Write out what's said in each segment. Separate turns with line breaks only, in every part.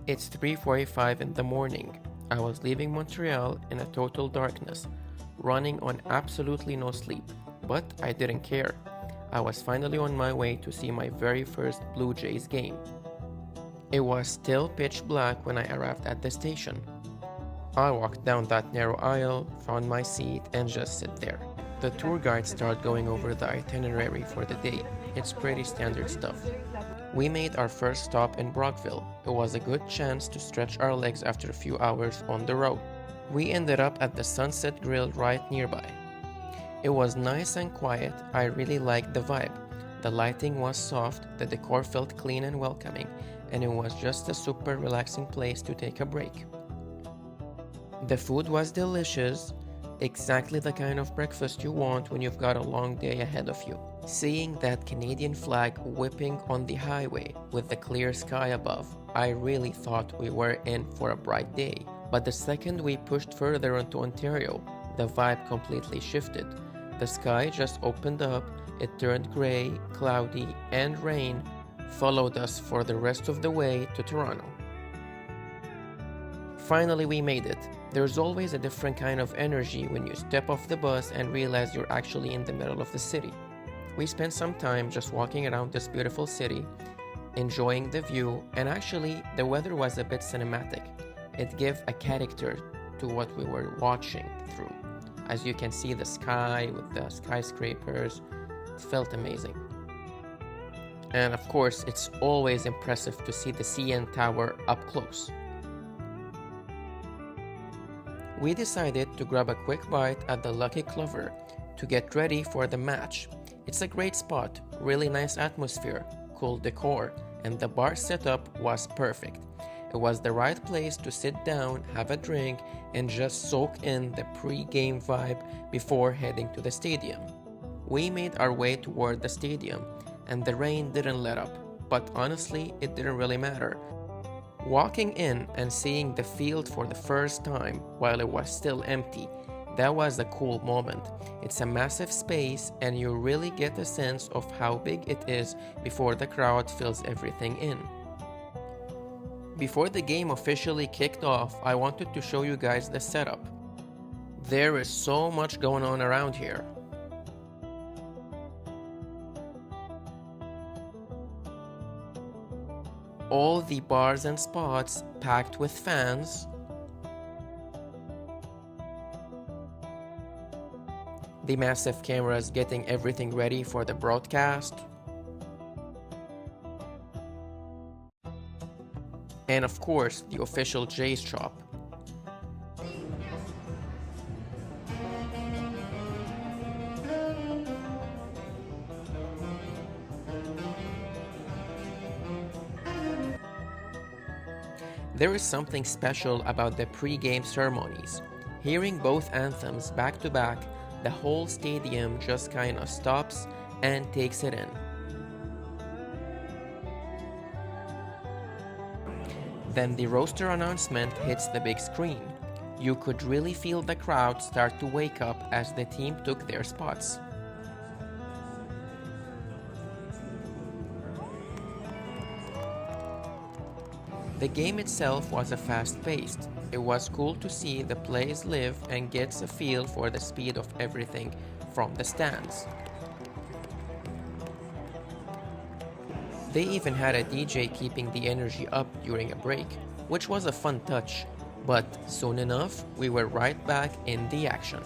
It's 3:45 in the morning. I was leaving Montreal in a total darkness, running on absolutely no sleep, but I didn't care. I was finally on my way to see my very first Blue Jays game. It was still pitch black when I arrived at the station. I walked down that narrow aisle, found my seat, and just sit there. The tour guides start going over the itinerary for the day. It's pretty standard stuff. We made our first stop in Brockville. It was a good chance to stretch our legs after a few hours on the road. We ended up at the Sunset Grill right nearby. It was nice and quiet. I really liked the vibe. The lighting was soft, the decor felt clean and welcoming, and it was just a super relaxing place to take a break. The food was delicious, exactly the kind of breakfast you want when you've got a long day ahead of you. Seeing that Canadian flag whipping on the highway with the clear sky above, I really thought we were in for a bright day. But the second we pushed further into Ontario, the vibe completely shifted. The sky just opened up, it turned gray, cloudy, and rain followed us for the rest of the way to Toronto. Finally, we made it. There's always a different kind of energy when you step off the bus and realize you're actually in the middle of the city. We spent some time just walking around this beautiful city, enjoying the view, and actually the weather was a bit cinematic. It gave a character to what we were watching through. As you can see the sky with the skyscrapers, it felt amazing. And of course, it's always impressive to see the CN Tower up close. We decided to grab a quick bite at the Lucky Clover to get ready for the match. It's a great spot, really nice atmosphere, cool decor, and the bar setup was perfect. It was the right place to sit down, have a drink, and just soak in the pre-game vibe before heading to the stadium. We made our way toward the stadium, and the rain didn't let up, but honestly, it didn't really matter. Walking in and seeing the field for the first time while it was still empty, that was a cool moment. It's a massive space and you really get a sense of how big it is before the crowd fills everything in. Before the game officially kicked off, I wanted to show you guys the setup. There is so much going on around here. All the bars and spots packed with fans. The massive cameras getting everything ready for the broadcast. And of course, the official Jays shop. There is something special about the pre-game ceremonies. Hearing both anthems back to back, the whole stadium just kinda stops and takes it in. Then the roster announcement hits the big screen. You could really feel the crowd start to wake up as the team took their spots. The game itself was fast-paced. It was cool to see the plays live and get a feel for the speed of everything from the stands. They even had a DJ keeping the energy up during a break, which was a fun touch, but soon enough, we were right back in the action.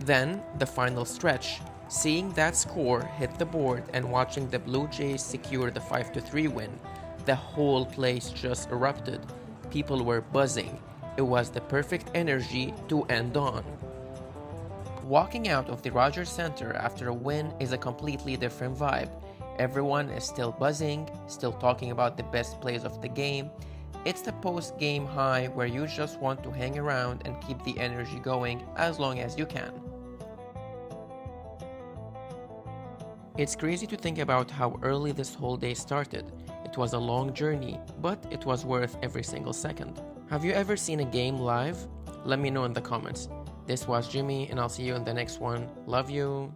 Then, the final stretch. Seeing that score hit the board and watching the Blue Jays secure the 5-3 win, the whole place just erupted. People were buzzing. It was the perfect energy to end on. Walking out of the Rogers Center after a win is a completely different vibe. Everyone is still buzzing, still talking about the best plays of the game. It's the post-game high where you just want to hang around and keep the energy going as long as you can. It's crazy to think about how early this whole day started. It was a long journey, but it was worth every single second. Have you ever seen a game live? Let me know in the comments. This was Jimmy, and I'll see you in the next one. Love you.